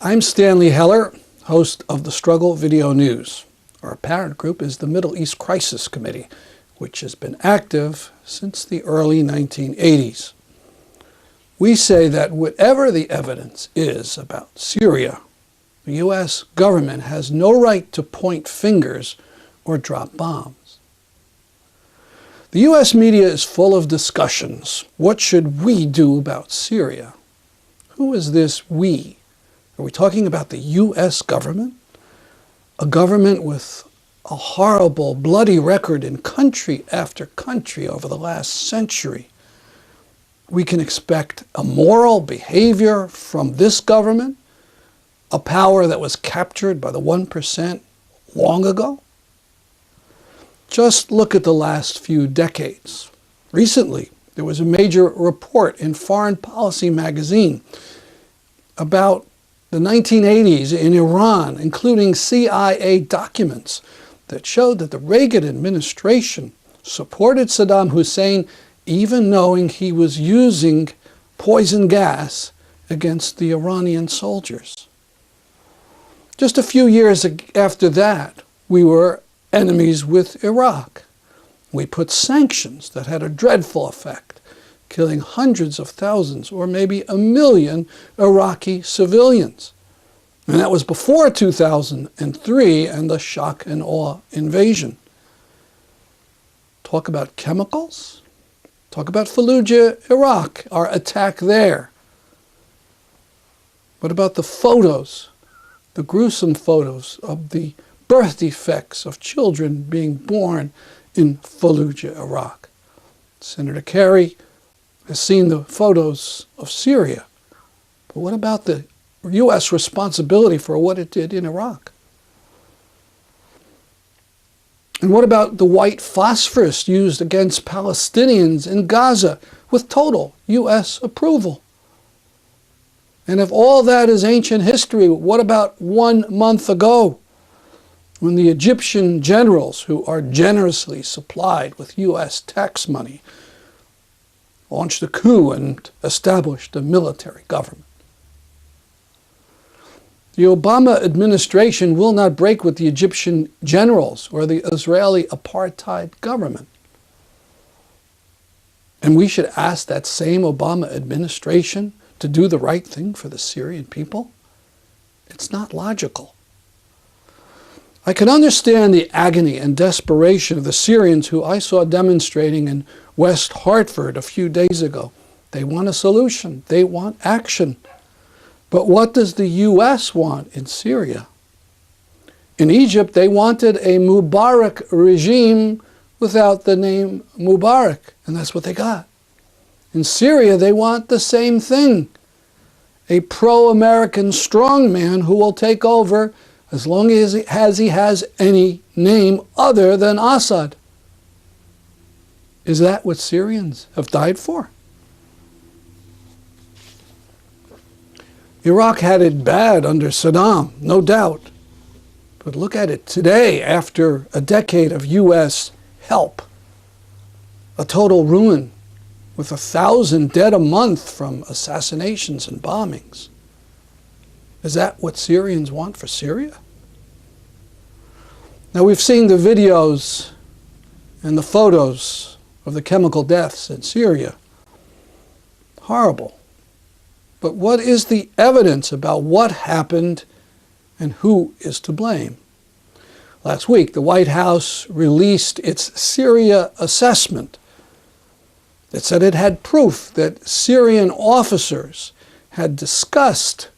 I'm Stanley Heller, host of the Struggle Video News. Our parent group is the Middle East Crisis Committee, which has been active since the early 1980s. We say that whatever the evidence is about Syria, the U.S. government has no right to point fingers or drop bombs. The U.S. media is full of discussions. What should we do about Syria? Who is this we? Are we talking about the U.S. government? A government with a horrible, bloody record in country after country over the last century. We can expect immoral behavior from this government, a power that was captured by the 1% long ago. Just look at the last few decades. Recently, there was a major report in Foreign Policy magazine about the 1980s in Iran, including CIA documents that showed that the Reagan administration supported Saddam Hussein even knowing he was using poison gas against the Iranian soldiers. Just a few years after that, we were enemies with Iraq. We put sanctions that had a dreadful effect, killing hundreds of thousands or maybe 1 million Iraqi civilians. And that was before 2003 and the shock and awe invasion. Talk about chemicals? Talk about Fallujah, Iraq, our attack there. What about the photos, the gruesome photos of the birth defects of children being born in Fallujah, Iraq? Senator Kerry has seen the photos of Syria. But what about the U.S. responsibility for what it did in Iraq? And what about the white phosphorus used against Palestinians in Gaza with total U.S. approval? And if all that is ancient history, what about 1 month ago when the Egyptian generals, who are generously supplied with U.S. tax money, launched a coup and established a military government? The Obama administration will not break with the Egyptian generals or the Israeli apartheid government. And we should ask that same Obama administration to do the right thing for the Syrian people? It's not logical. I can understand the agony and desperation of the Syrians who I saw demonstrating in West Hartford a few days ago. They want a solution. They want action. But what does the U.S. want in Syria? In Egypt, they wanted a Mubarak regime without the name Mubarak, and that's what they got. In Syria, they want the same thing. A pro-American strongman who will take over as long as he has any name other than Assad. Is that what Syrians have died for? Iraq had it bad under Saddam, no doubt. But look at it today, after a decade of U.S. help. A total ruin, with 1,000 dead a month from assassinations and bombings. Is that what Syrians want for Syria? Now, we've seen the videos and the photos of the chemical deaths in Syria. Horrible. But what is the evidence about what happened and who is to blame? Last week, the White House released its Syria assessment. It said it had proof that Syrian officers had discussed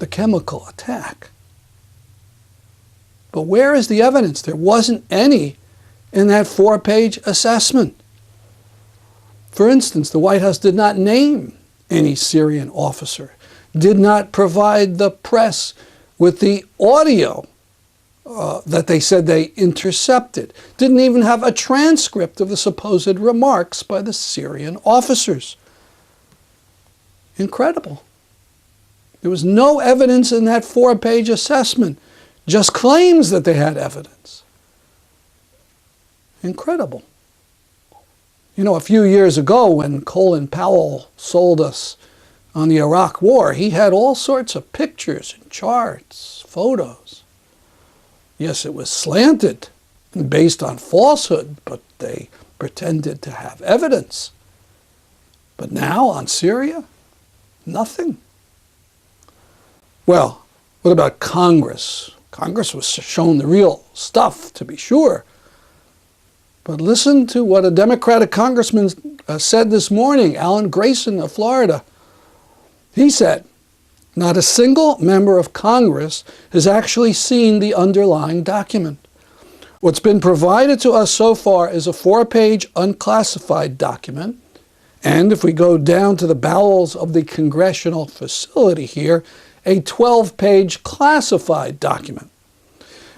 the chemical attack. But where is the evidence? There wasn't any in that 4-page assessment. For instance, the White House did not name any Syrian officer, did not provide the press with the audio that they said they intercepted, didn't even have a transcript of the supposed remarks by the Syrian officers. Incredible. There was no evidence in that 4-page assessment, just claims that they had evidence. Incredible. You know, a few years ago when Colin Powell sold us on the Iraq War, he had all sorts of pictures and charts, photos. Yes, it was slanted and based on falsehood, but they pretended to have evidence. But now on Syria, nothing. Well, what about Congress? Congress was shown the real stuff, to be sure. But listen to what a Democratic congressman said this morning, Alan Grayson of Florida. He said, not a single member of Congress has actually seen the underlying document. What's been provided to us so far is a 4-page unclassified document. And if we go down to the bowels of the congressional facility here, a 12-page classified document.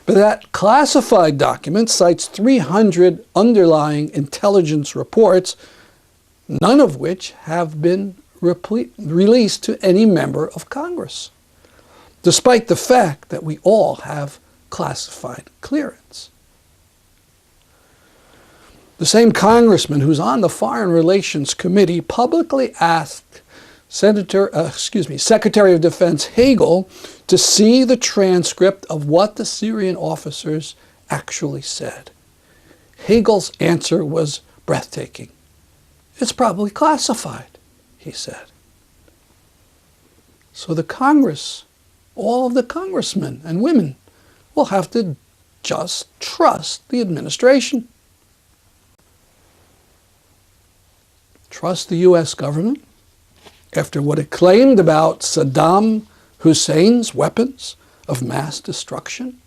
But that classified document cites 300 underlying intelligence reports, none of which have been released to any member of Congress, despite the fact that we all have classified clearance. The same congressman who's on the Foreign Relations Committee publicly asked Secretary of Defense Hagel to see the transcript of what the Syrian officers actually said. Hagel's answer was breathtaking. It's probably classified, he said. So the Congress, all of the congressmen and women, will have to just trust the administration. Trust the U.S. government after what it claimed about Saddam Hussein's weapons of mass destruction,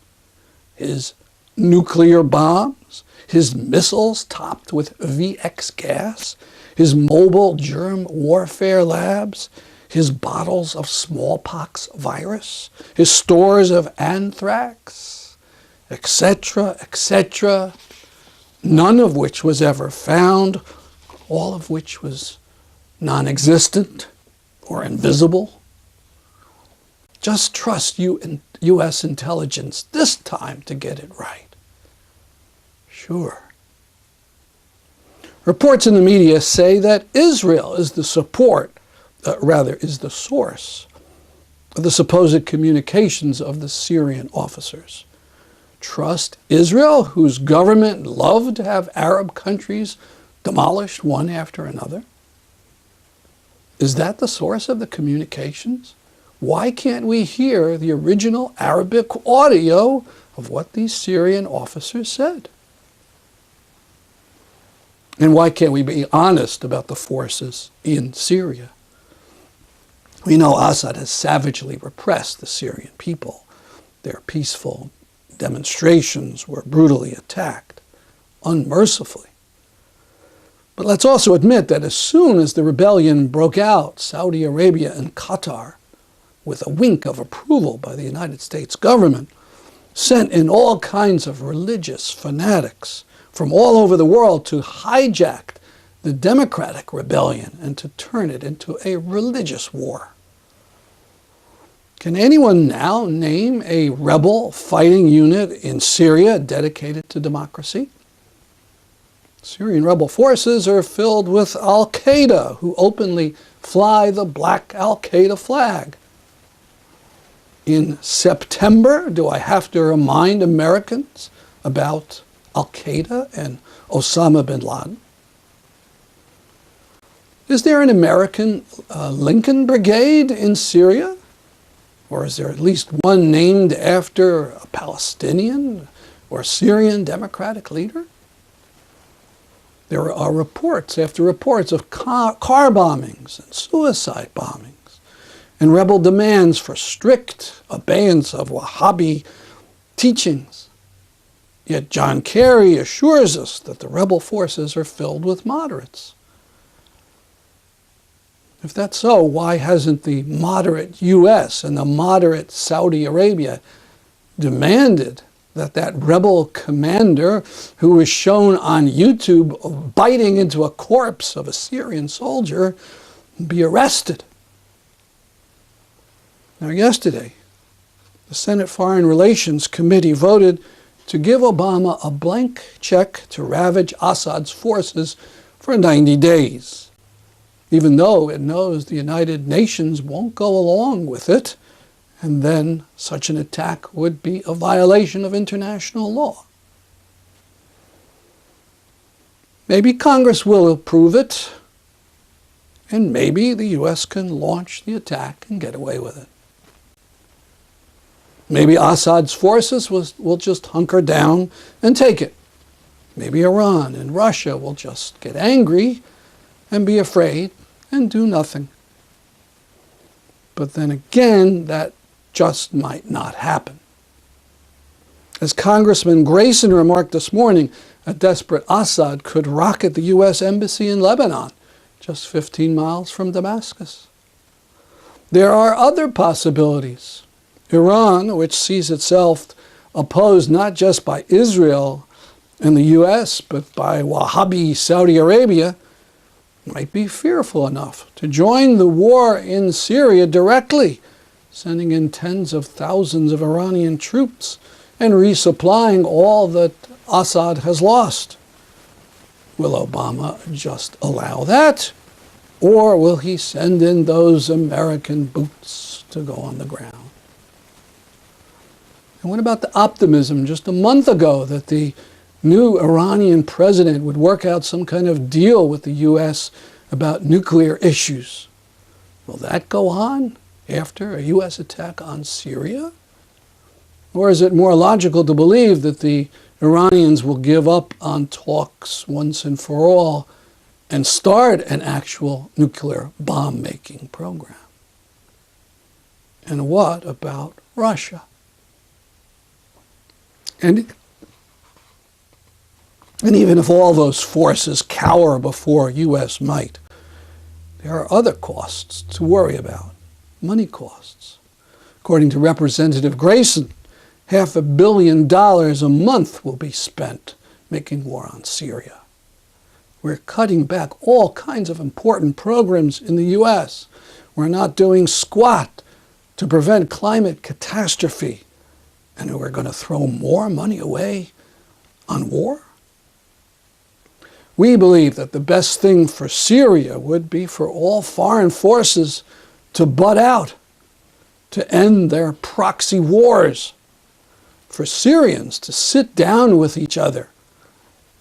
his nuclear bombs, his missiles topped with VX gas, his mobile germ warfare labs, his bottles of smallpox virus, his stores of anthrax, etc., etc., none of which was ever found, all of which was non-existent or invisible. Just trust U.S. intelligence this time to get it right. Sure. Reports in the media say that Israel is the source of the supposed communications of the Syrian officers. Trust Israel, whose government loved to have Arab countries demolished one after another? Is that the source of the communications? Why can't we hear the original Arabic audio of what these Syrian officers said? And why can't we be honest about the forces in Syria? We know Assad has savagely repressed the Syrian people. Their peaceful demonstrations were brutally attacked, unmercifully. But let's also admit that as soon as the rebellion broke out, Saudi Arabia and Qatar, with a wink of approval by the United States government, sent in all kinds of religious fanatics from all over the world to hijack the democratic rebellion and to turn it into a religious war. Can anyone now name a rebel fighting unit in Syria dedicated to democracy? Syrian rebel forces are filled with Al-Qaeda, who openly fly the black Al-Qaeda flag. In September, do I have to remind Americans about Al-Qaeda and Osama bin Laden? Is there an American Lincoln Brigade in Syria? Or is there at least one named after a Palestinian or Syrian democratic leader? There are reports after reports of car bombings and suicide bombings and rebel demands for strict abeyance of Wahhabi teachings. Yet John Kerry assures us that the rebel forces are filled with moderates. If that's so, why hasn't the moderate U.S. and the moderate Saudi Arabia demanded that rebel commander who was shown on YouTube biting into a corpse of a Syrian soldier be arrested? Now, yesterday, the Senate Foreign Relations Committee voted to give Obama a blank check to ravage Assad's forces for 90 days. even though it knows the United Nations won't go along with it, and then such an attack would be a violation of international law. Maybe Congress will approve it, and maybe the U.S. can launch the attack and get away with it. Maybe Assad's forces will just hunker down and take it. Maybe Iran and Russia will just get angry and be afraid and do nothing. But then again, that just might not happen. As Congressman Grayson remarked this morning, a desperate Assad could rocket the U.S. Embassy in Lebanon, just 15 miles from Damascus. There are other possibilities. Iran, which sees itself opposed not just by Israel and the U.S., but by Wahhabi Saudi Arabia, might be fearful enough to join the war in Syria directly, sending in tens of thousands of Iranian troops and resupplying all that Assad has lost. Will Obama just allow that? Or will he send in those American boots to go on the ground? And what about the optimism just a month ago that the new Iranian president would work out some kind of deal with the U.S. about nuclear issues? Will that go on after a U.S. attack on Syria? Or is it more logical to believe that the Iranians will give up on talks once and for all and start an actual nuclear bomb-making program? And what about Russia? And even if all those forces cower before U.S. might, there are other costs to worry about, money costs. According to Representative Grayson, $500 million a month will be spent making war on Syria. We're cutting back all kinds of important programs in the U.S. We're not doing squat to prevent climate catastrophe. And we're going to throw more money away on war? We believe that the best thing for Syria would be for all foreign forces to butt out, to end their proxy wars, for Syrians to sit down with each other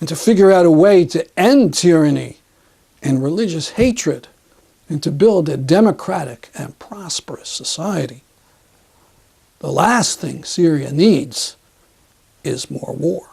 and to figure out a way to end tyranny and religious hatred and to build a democratic and prosperous society. The last thing Syria needs is more war.